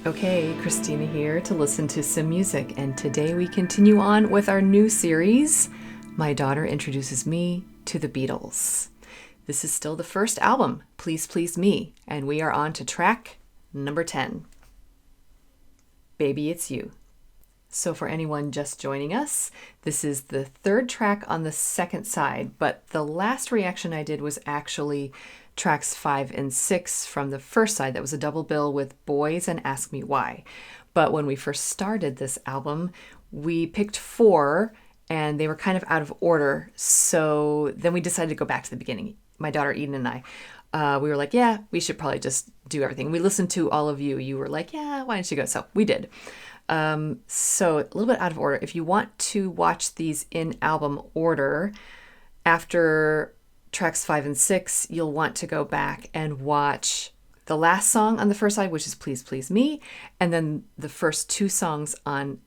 Okay, Christina here to listen to some music, and today we continue on with our new series, My Daughter Introduces Me to the Beatles. This is still the first album, Please Please Me, and we are on to track number 10, Baby It's You. So for anyone just joining us, this is the third track on the second side, but the last reaction I did was actually tracks 5 and 6 from the first side. That was a double bill with Boys and Ask Me Why. But when we first started this album, we picked 4 and they were kind of out of order. So then we decided to go back to the beginning. My daughter Eden and I, we were like, yeah, we should probably just do everything. We listened to all of you. You were like, yeah, why don't you go? So we did. So a little bit out of order. If you want to watch these in album order, after tracks 5 and 6, you'll want to go back and watch the last song on the first side, which is Please Please Me, and then the first 2 songs on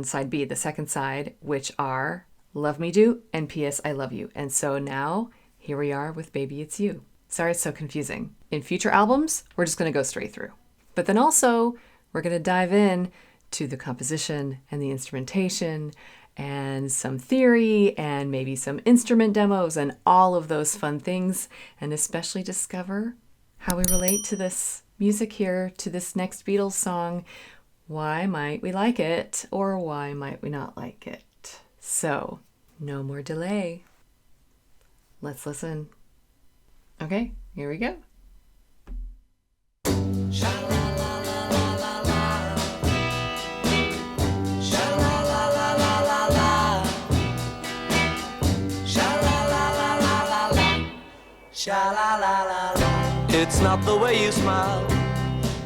side B, the second side, which are Love Me Do and P.S. I Love You. And so now here we are with Baby It's You. Sorry it's so confusing. In future albums, we're just going to go straight through. But then also, we're going to dive in to the composition and the instrumentation and some theory and maybe some instrument demos and all of those fun things, and especially discover how we relate to this music here, to this next Beatles song. Why might we like it, or why might we not like it? So, no more delay. Let's listen. Okay, here we go. Sha-la-la-la-la. It's not the way you smile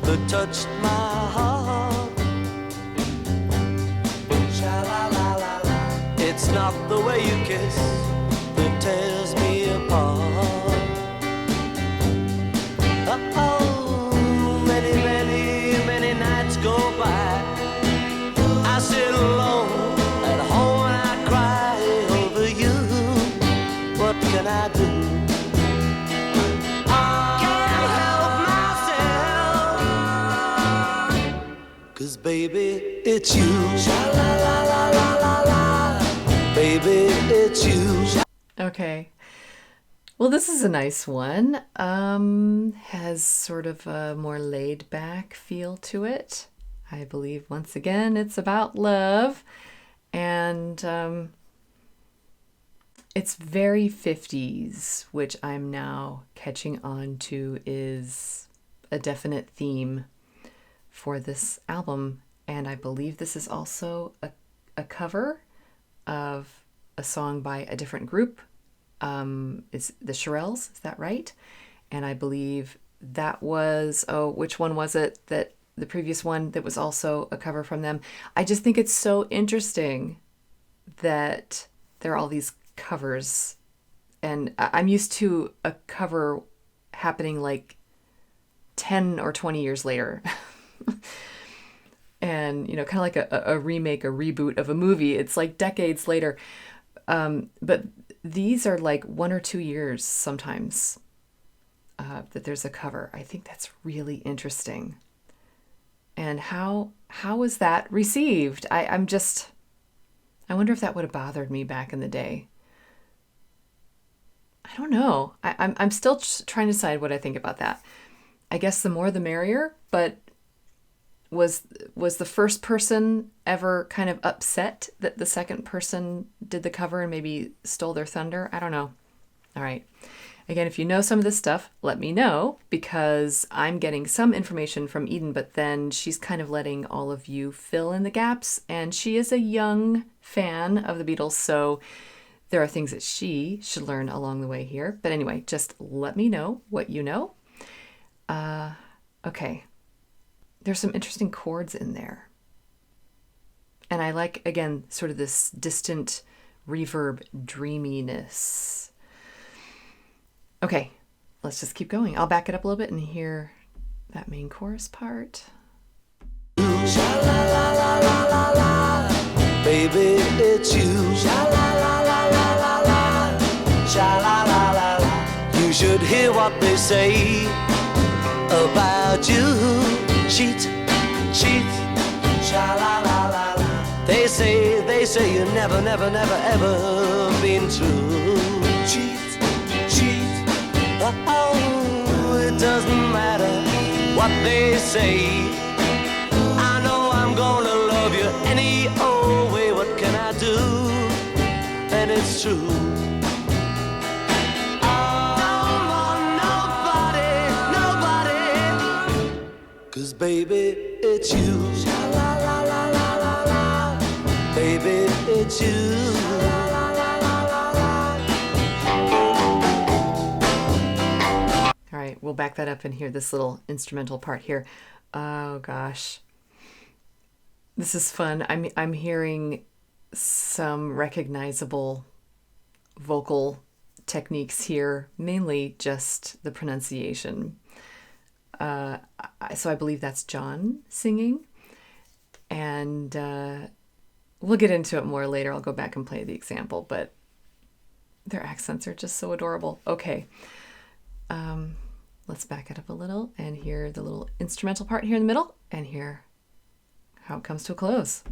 that touched my heart. Sha-la-la-la-la. It's not the way you kiss that tears me apart. Oh, many, many, many nights go by. I sit alone at home and I cry over you. What can I do? 'Cause baby, it's you. Sha-la-la-la-la-la-la. Baby, it's you. Okay. Well, this is a nice one. Has sort of a more laid back feel to it. I believe once again it's about love, and it's very 50s, which I'm now catching on to is a definite theme for this album, and I believe this is also a cover of a song by a different group. It's the Chorals, is that right? And I believe that was, which one was it, that the previous one that was also a cover from them? I just think it's so interesting that there are all these covers, and I'm used to a cover happening like 10 or 20 years later. And, kind of like a remake, a reboot of a movie. It's like decades later. But these are like 1 or 2 years sometimes that there's a cover. I think that's really interesting. And how was that received? I wonder if that would have bothered me back in the day. I don't know. I'm still trying to decide what I think about that. I guess the more the merrier, but was the first person ever kind of upset that the second person did the cover and maybe stole their thunder? I don't know. All right. Again, if you know some of this stuff, let me know, because I'm getting some information from Eden, but then she's kind of letting all of you fill in the gaps, and she is a young fan of the Beatles, so there are things that she should learn along the way here. But anyway, just let me know what you know. Okay. There's some interesting chords in there. And I like, again, sort of this distant reverb dreaminess. Okay, let's just keep going. I'll back it up a little bit and hear that main chorus part. Sha-la-la-la-la-la-la. Baby, it's you. Sha-la-la-la-la-la-la. Sha-la-la-la-la. You should hear what they say about you. Cheat, they say you never, never, never, ever been true. Cheat, cheat, oh, it doesn't matter what they say. I know I'm gonna love you any old way. What can I do? And it's true. Cause baby, it's you. La la la la la la. Baby, it's you. La la la la la All right, we'll back that up and hear this little instrumental part here. Oh gosh. This is fun. I'm hearing some recognizable vocal techniques here, mainly just the pronunciation. So I believe that's John singing, and we'll get into it more later. I'll go back and play the example, but their accents are just so adorable. Okay, let's back it up a little and hear the little instrumental part here in the middle, and hear how it comes to a close.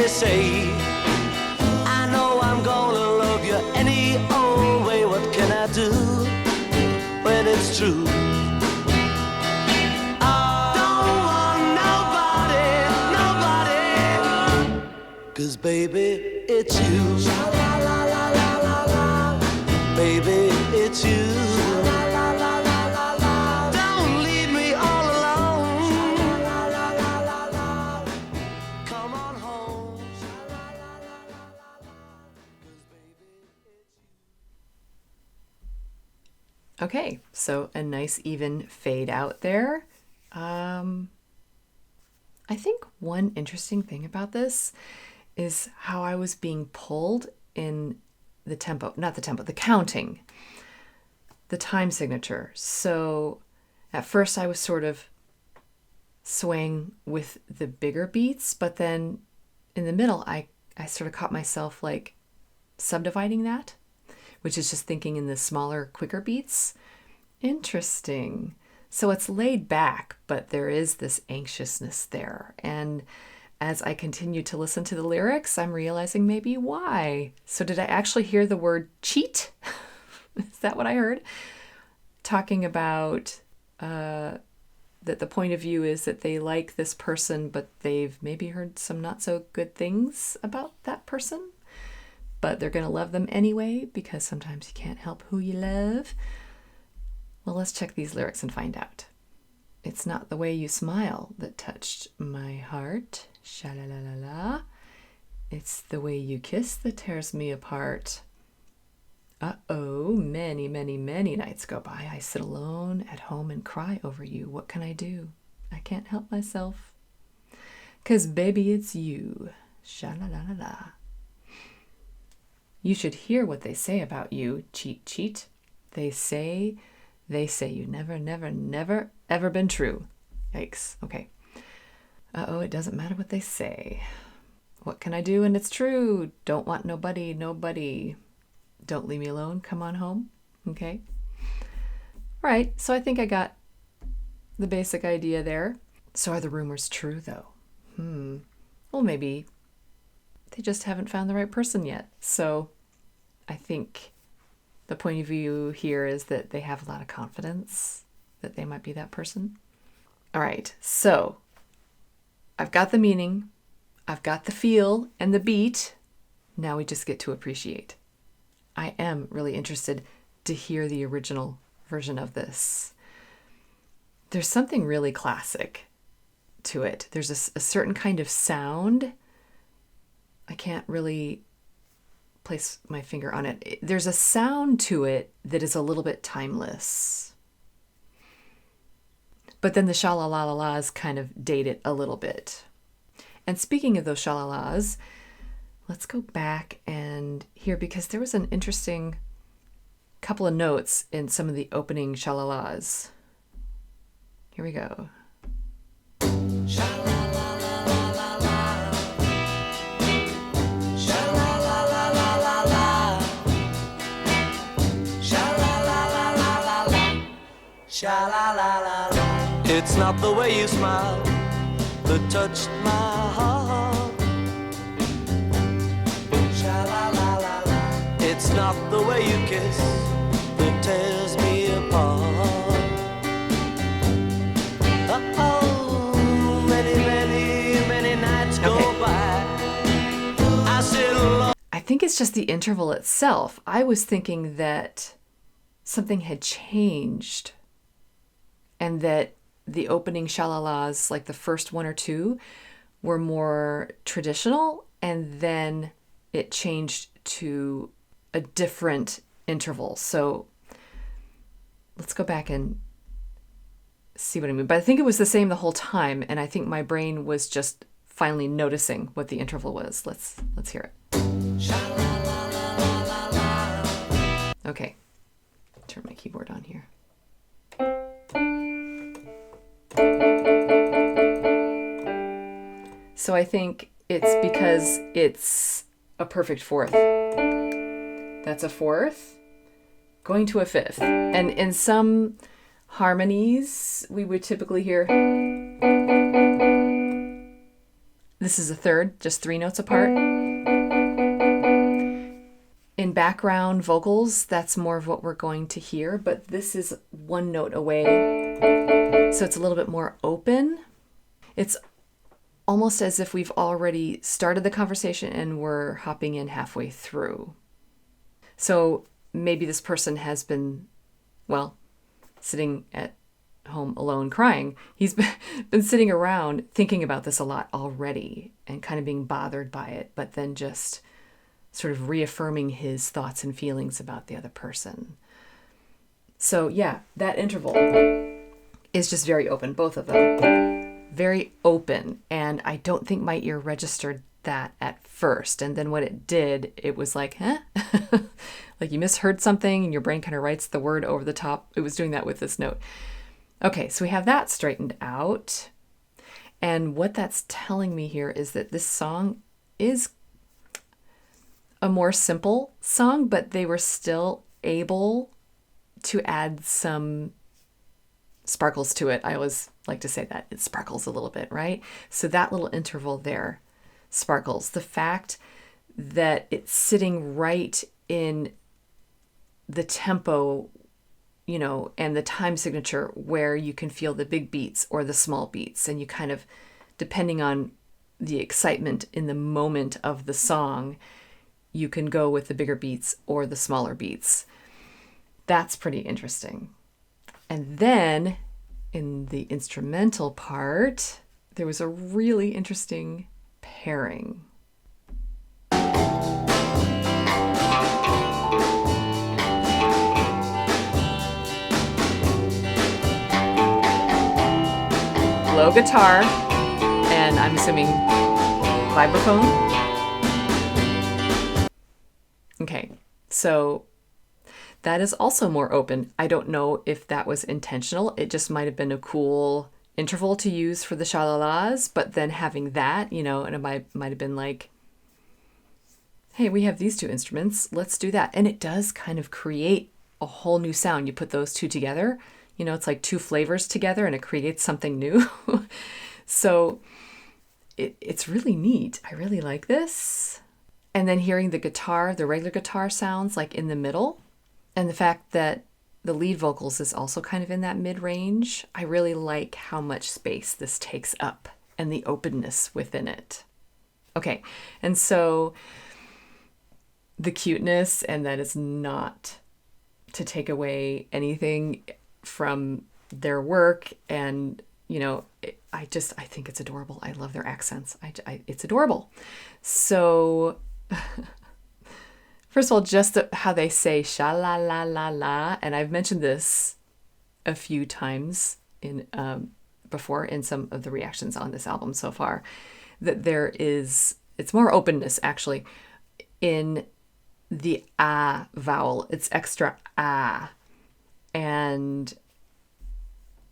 say. I know I'm gonna love you any old way. What can I do when it's true? I don't want nobody, 'cause baby, it's you. La, la, la, la, la, la. Baby, it's you. Okay, so a nice even fade out there. I think one interesting thing about this is how I was being pulled in the tempo, not the tempo, the counting, the time signature. So at first I was sort of swaying with the bigger beats, but then in the middle I sort of caught myself like subdividing that, which is just thinking in the smaller, quicker beats. Interesting. So it's laid back, but there is this anxiousness there. And as I continue to listen to the lyrics, I'm realizing maybe why. So did I actually hear the word cheat? Is that what I heard? Talking about that the point of view is that they like this person, but they've maybe heard some not so good things about that person. But they're going to love them anyway, because sometimes you can't help who you love. Well, let's check these lyrics and find out. It's not the way you smile that touched my heart. Sha-la-la-la-la. It's the way you kiss that tears me apart. Uh-oh, many, many, many nights go by. I sit alone at home and cry over you. What can I do? I can't help myself. 'Cause baby, it's you. Sha-la-la-la-la. You should hear what they say about you, cheat, cheat. They say you never, never, never, ever been true. Yikes. Okay. Uh-oh, it doesn't matter what they say. What can I do? And it's true. Don't want nobody, nobody. Don't leave me alone. Come on home. Okay. All right. So I think I got the basic idea there. So are the rumors true, though? Well, maybe they just haven't found the right person yet. So I think the point of view here is that they have a lot of confidence that they might be that person. All right, so I've got the meaning, I've got the feel and the beat. Now we just get to appreciate. I am really interested to hear the original version of this. There's something really classic to it. There's a certain kind of sound. I can't really place my finger on it. There's a sound to it that is a little bit timeless. But then the sha-la-la-la-las kind of date it a little bit. And speaking of those sha-la-las, let's go back and hear, because there was an interesting couple of notes in some of the opening shalalas. Here we go. It's not the way you smile that touched my heart. It's not the way you kiss that tears me apart. Oh, many nights go by. I sit alone. I think it's just the interval itself. I was thinking that something had changed and that the opening shalalas, like the first one or two, were more traditional, and then it changed to a different interval. So let's go back and see what I mean. But I think it was the same the whole time, and I think my brain was just finally noticing what the interval was. Let's hear it. Okay, turn my keyboard on here. So I think it's because it's a perfect fourth. That's a fourth going to a fifth. And in some harmonies, we would typically hear this is a third, just 3 notes apart. In background vocals, that's more of what we're going to hear, but this is 1 note away. So it's a little bit more open. It's almost as if we've already started the conversation and we're hopping in halfway through. So maybe this person has been, well, sitting at home alone crying. He's been sitting around thinking about this a lot already and kind of being bothered by it, but then just sort of reaffirming his thoughts and feelings about the other person. So yeah, that interval is just very open, both of them. Very open, and I don't think my ear registered that at first. And then when it did, it was like, huh? Like you misheard something and your brain kind of writes the word over the top. It was doing that with this note. Okay, so we have that straightened out. And what that's telling me here is that this song is a more simple song, but they were still able to add some sparkles to it. I always like to say that it sparkles a little bit, right? So that little interval there sparkles. The fact that it's sitting right in the tempo, you know, and the time signature where you can feel the big beats or the small beats, and you kind of, depending on the excitement in the moment of the song, you can go with the bigger beats or the smaller beats. That's pretty interesting. And then in the instrumental part, there was a really interesting pairing. Low guitar, and I'm assuming vibraphone. Okay, so that is also more open. I don't know if that was intentional. It just might have been a cool interval to use for the shalalas, but then having that, you know, and it might have been like, hey, we have these 2 instruments, let's do that. And it does kind of create a whole new sound. You put those 2 together, you know, it's like 2 flavors together and it creates something new. So it's really neat. I really like this. And then hearing the guitar, the regular guitar sounds like in the middle, and the fact that the lead vocals is also kind of in that mid-range. I really like how much space this takes up and the openness within it. Okay, and so the cuteness, and that is not to take away anything from their work, and you know, I think it's adorable. I love their accents. It's adorable. So first of all, just how they say sha la la la la, and I've mentioned this a few times in before in some of the reactions on this album so far, that it's more openness actually in the ah vowel. It's extra ah. And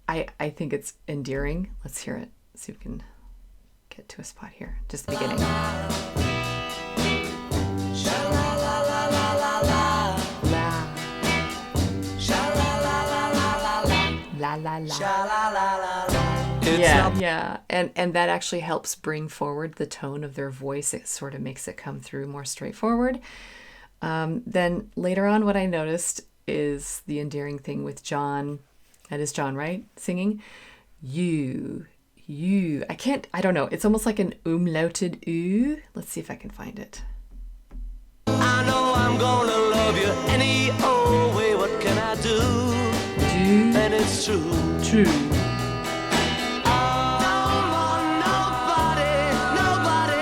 I think it's endearing. Let's hear it. See if we can get to a spot here. Just the beginning. La la la. Yeah. And that actually helps bring forward the tone of their voice. It sort of makes it come through more straightforward. Then later on, what I noticed is the endearing thing with John. That is John, right? Singing. You. I don't know. It's almost like an umlauted oo. Let's see if I can find it. I know I'm gonna love you any old way. What can I do? And it's true. True. Nobody,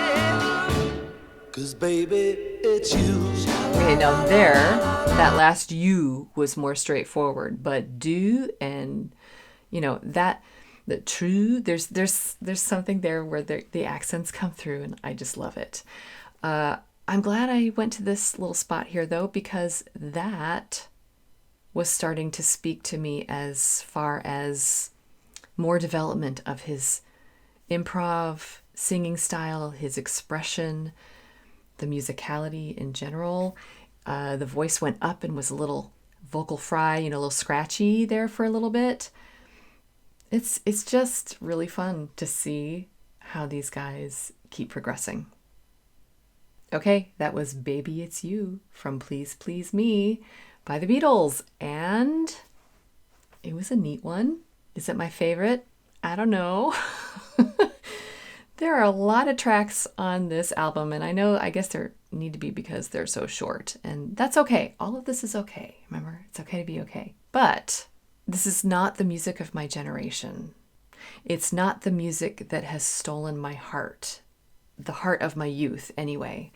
'cause baby, it's you. Okay, now that last you was more straightforward, but do and the true, there's something there where the accents come through, and I just love it. I'm glad I went to this little spot here though, because that was starting to speak to me as far as more development of his improv singing style, his expression, the musicality in general. The voice went up and was a little vocal fry, a little scratchy there for a little bit. It's just really fun to see how these guys keep progressing. Okay, that was Baby It's You from Please Please Me by the Beatles. And it was a neat one. Is it my favorite? I don't know. There are a lot of tracks on this album, and I guess there need to be because they're so short. And that's okay. All of this is okay. Remember, it's okay to be okay. But this is not the music of my generation. It's not the music that has stolen my heart, the heart of my youth anyway.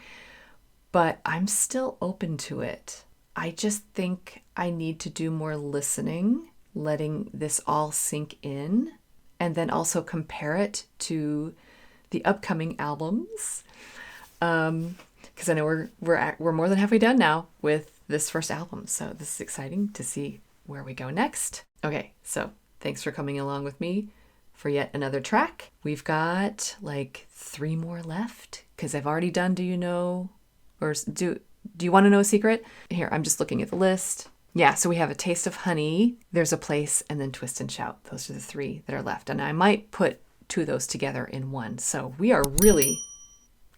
But I'm still open to it. I just think I need to do more listening, letting this all sink in, and then also compare it to the upcoming albums. Because I know we're more than halfway done now with this first album. So this is exciting to see where we go next. Okay, so thanks for coming along with me for yet another track. We've got like 3 more left because I've already done Do You Know, or do you want to know a secret? Here, I'm just looking at the list. Yeah, so we have A Taste of Honey, There's a Place, and then Twist and Shout. Those are the 3 that are left. And I might put 2 of those together in one. So we are really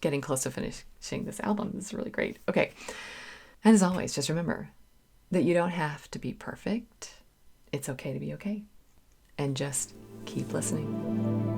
getting close to finishing this album. This is really great. Okay. And as always, just remember that you don't have to be perfect. It's okay to be okay. And just keep listening.